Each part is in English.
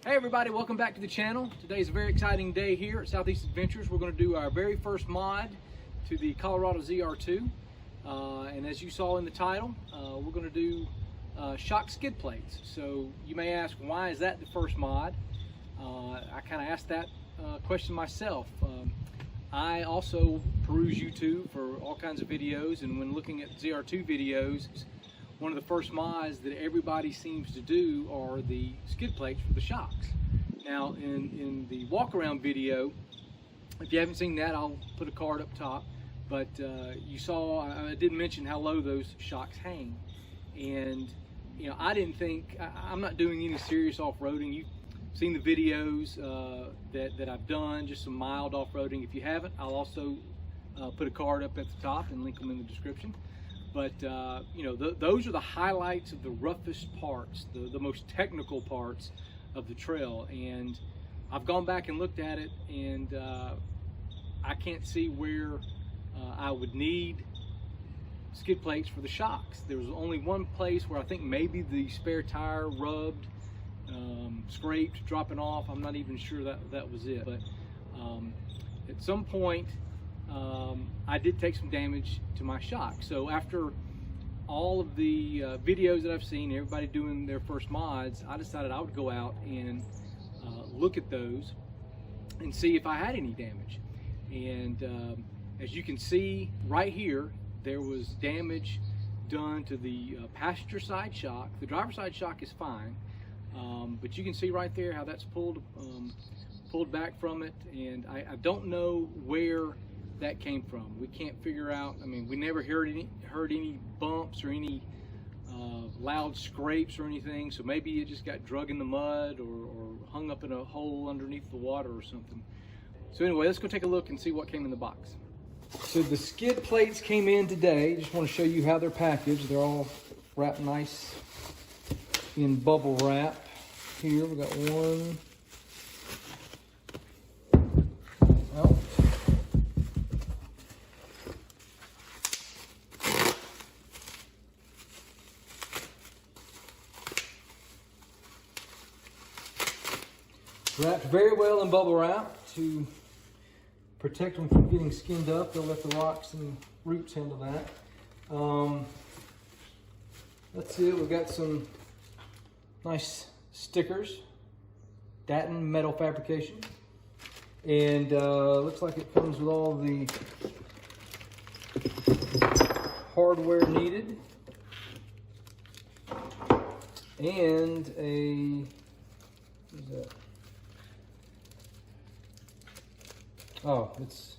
Hey everybody, welcome back to the channel. Today's a very exciting day here at Southeast Adventures. We're going to do our very first mod to the Colorado ZR2. And as you saw in the title, we're going to do shock skid plates. So you may ask, why is that the first mod? I kind of asked that question myself. I also peruse YouTube for all kinds of videos, and when looking at ZR2 videos, one of the first mods that everybody seems to do are the skid plates for the shocks. Now in the walk around video, if you haven't seen that, I'll put a card up top, but you saw I did mention how low those shocks hang. And you know, I didn't think, I'm not doing any serious off-roading. You've seen the videos that I've done, just some mild off-roading. If you haven't, I'll also put a card up at the top and link them in the description. But you know, those are the highlights of the roughest parts, the most technical parts of the trail. And I've gone back and looked at it, and I can't see where I would need skid plates for the shocks. There was only one place where I think maybe the spare tire rubbed, scraped, dropping off. I'm not even sure that was it. But at some point, I did take some damage to my shock. So after all of the videos that I've seen, everybody doing their first mods, I decided I would go out and look at those and see if I had any damage. And as you can see right here, there was damage done to the passenger side shock. The driver's side shock is fine, but you can see right there how that's pulled back from it. And I don't know where that came from. We can't figure out. I mean, we never heard any bumps or any loud scrapes or anything. So maybe it just got drug in the mud or hung up in a hole underneath the water or something. So anyway, let's go take a look and see what came in the box. So the skid plates came in today. Just want to show you how they're packaged. They're all wrapped nice in bubble wrap. Here we got one. Out. Wrapped very well in bubble wrap to protect them from getting skinned up. They'll let the rocks and roots handle that. That's it. We've got some nice stickers, Datin metal fabrication, and looks like it comes with all the hardware needed, and a, what is that? Oh, it's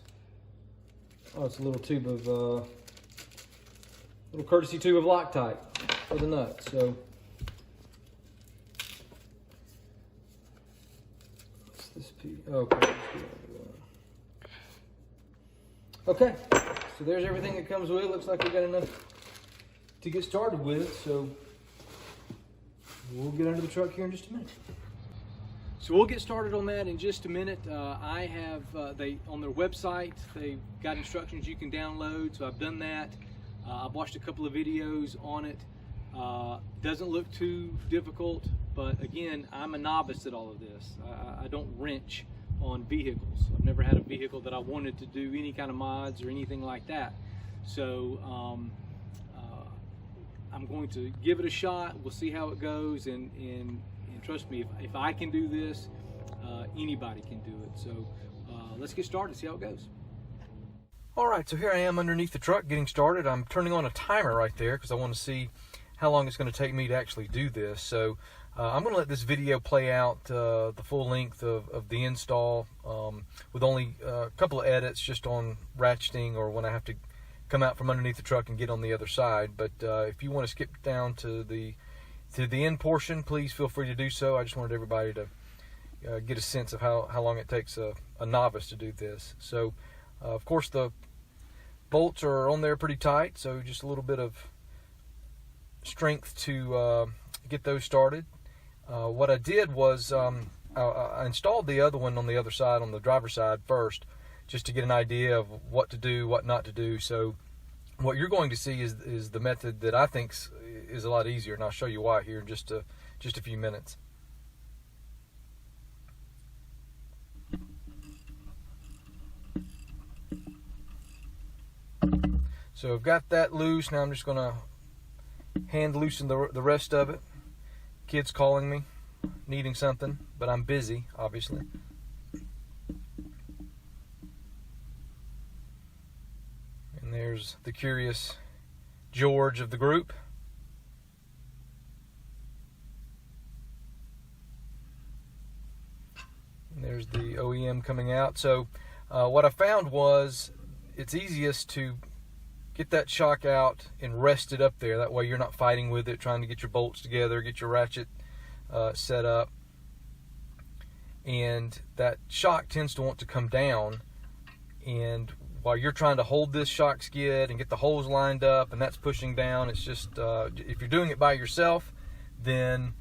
a little tube of little courtesy tube of Loctite for the nuts. So what's this piece? Okay. Okay. So there's everything that comes with it. Looks like we got enough to get started with. So we'll get under the truck here in just a minute. So we'll get started on that in just a minute. I have, on their website, they've got instructions you can download, so I've done that. I've watched a couple of videos on it. Doesn't look too difficult, but again, I'm a novice at all of this. I don't wrench on vehicles. I've never had a vehicle that I wanted to do any kind of mods or anything like that. So I'm going to give it a shot. We'll see how it goes, and trust me, if I can do this, anybody can do it. So let's get started, see how it goes. All right, so here I am underneath the truck getting started. I'm turning on a timer right there because I want to see how long it's going to take me to actually do this. So I'm going to let this video play out the full length of the install with only a couple of edits just on ratcheting or when I have to come out from underneath the truck and get on the other side. But if you want to skip down to the end portion, please feel free to do so. I just wanted everybody to get a sense of how long it takes a novice to do this. So of course the bolts are on there pretty tight, so just a little bit of strength to get those started. What I did was I installed the other one on the other side, on the driver's side first, just to get an idea of what to do, what not to do. So what you're going to see is the method that I think is a lot easier, and I'll show you why here in just a few minutes. So I've got that loose. Now I'm just going to hand loosen the rest of it. Kid's calling me, needing something, but I'm busy, obviously. And there's the curious George of the group. And there's the OEM coming out. So what I found was it's easiest to get that shock out and rest it up there. That way you're not fighting with it, trying to get your bolts together, get your ratchet set up. And that shock tends to want to come down, and while you're trying to hold this shock skid and get the holes lined up and that's pushing down, it's just if you're doing it by yourself, then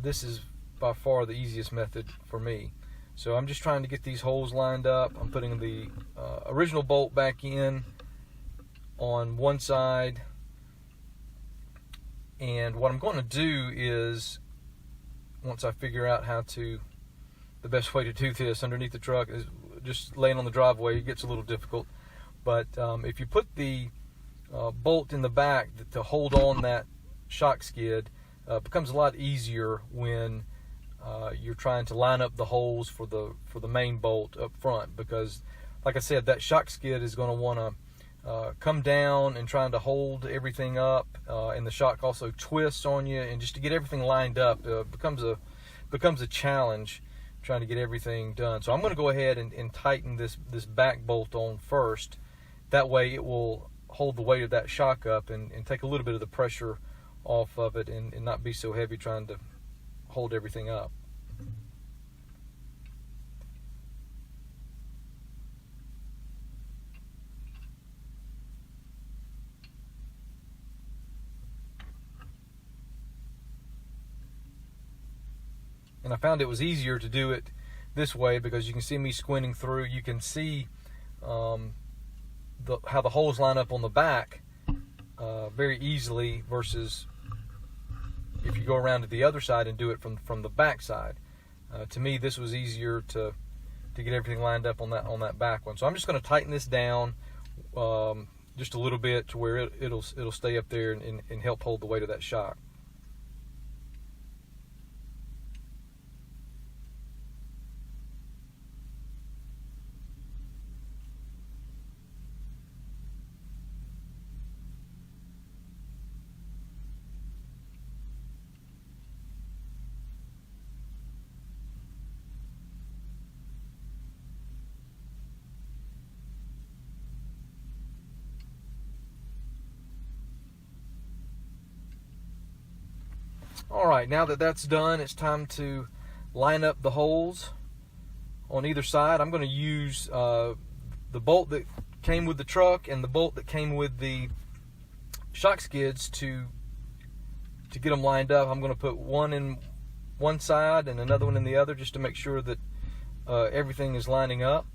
this is by far the easiest method for me. So I'm just trying to get these holes lined up. I'm putting the original bolt back in on one side, and what I'm going to do is, once I figure out the best way to do this underneath the truck, is just laying on the driveway. It gets a little difficult, but if you put the bolt in the back to hold on that shock skid, it becomes a lot easier when you're trying to line up the holes for the main bolt up front, because like I said, that shock skid is going to want to come down and trying to hold everything up, and the shock also twists on you, and just to get everything lined up becomes a challenge trying to get everything done. So I'm going to go ahead and tighten this back bolt on first. That way it will hold the weight of that shock up and take a little bit of the pressure off of it, and not be so heavy trying to hold everything up. And I found it was easier to do it this way because you can see me squinting through. You can see how the holes line up on the back very easily, versus if you go around to the other side and do it from the back side. To me, this was easier to get everything lined up on that back one. So I'm just going to tighten this down just a little bit to where it'll stay up there and help hold the weight of that shock. Alright, now that that's done, it's time to line up the holes on either side. I'm going to use the bolt that came with the truck and the bolt that came with the shock skids to get them lined up. I'm going to put one in one side and another one in the other, just to make sure that everything is lining up.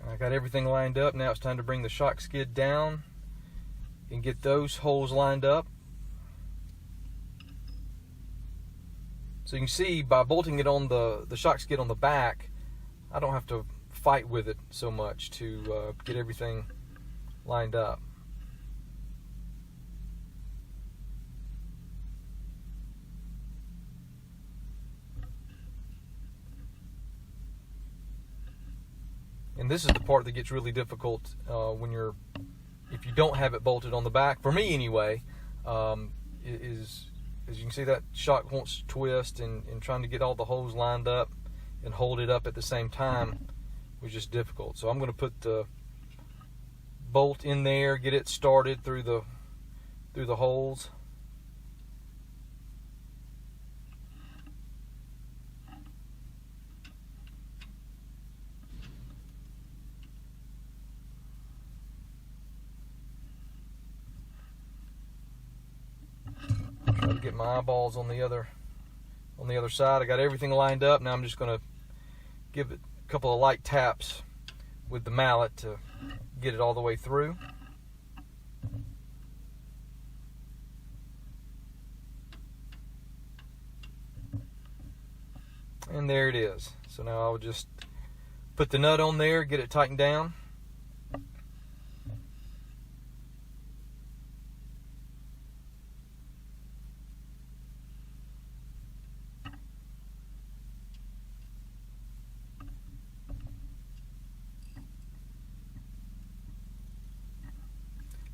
I got everything lined up. Now it's time to bring the shock skid down and get those holes lined up. So you can see by bolting it on the shock skid on the back, I don't have to fight with it so much to get everything lined up. And this is the part that gets really difficult if you don't have it bolted on the back. For me anyway, is as you can see, that shock wants to twist, and trying to get all the holes lined up and hold it up at the same time was just difficult. So I'm going to put the bolt in there, get it started through the holes. Try to get my eyeballs on the other side. I got everything lined up. Now I'm just going to give it a couple of light taps with the mallet to get it all the way through. And there it is. So now I'll just put the nut on there, get it tightened down.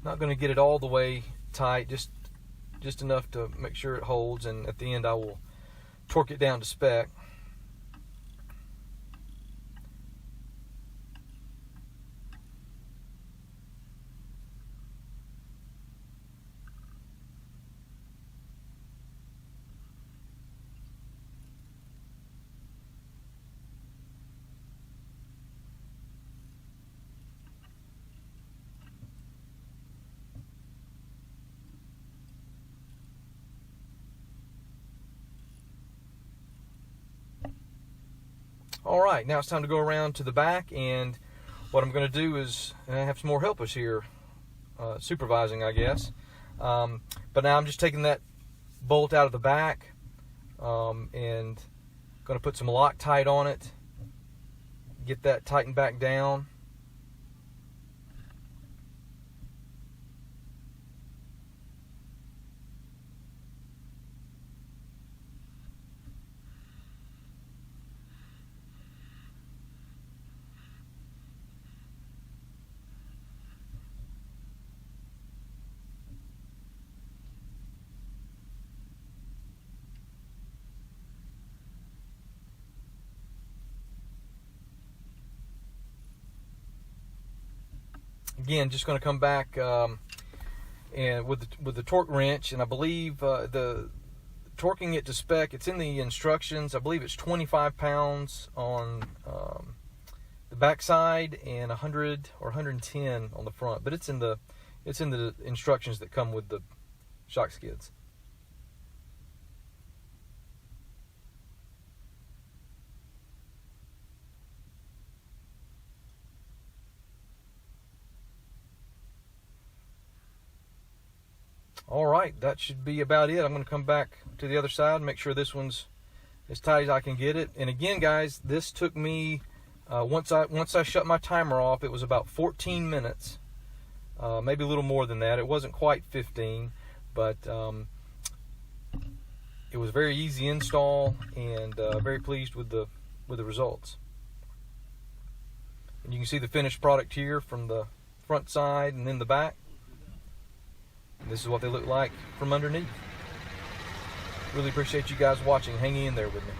Not going to get it all the way tight, just enough to make sure it holds, and at the end I will torque it down to spec. Alright, now it's time to go around to the back, and what I'm going to do is, I have some more helpers here supervising, I guess. But now I'm just taking that bolt out of the back and going to put some Loctite on it, get that tightened back down. Again, just going to come back and with the torque wrench, and I believe the torquing it to spec, it's in the instructions. I believe it's 25 pounds on the back side and 100 or 110 on the front, but it's in the instructions that come with the shock skids. Alright, that should be about it. I'm going to come back to the other side and make sure this one's as tight as I can get it. And again, guys, this took me, once I shut my timer off, it was about 14 minutes. Maybe a little more than that. It wasn't quite 15, but it was a very easy install, and very pleased with the results. And you can see the finished product here from the front side and then the back. And this is what they look like from underneath. Really appreciate you guys watching. Hang in there with me.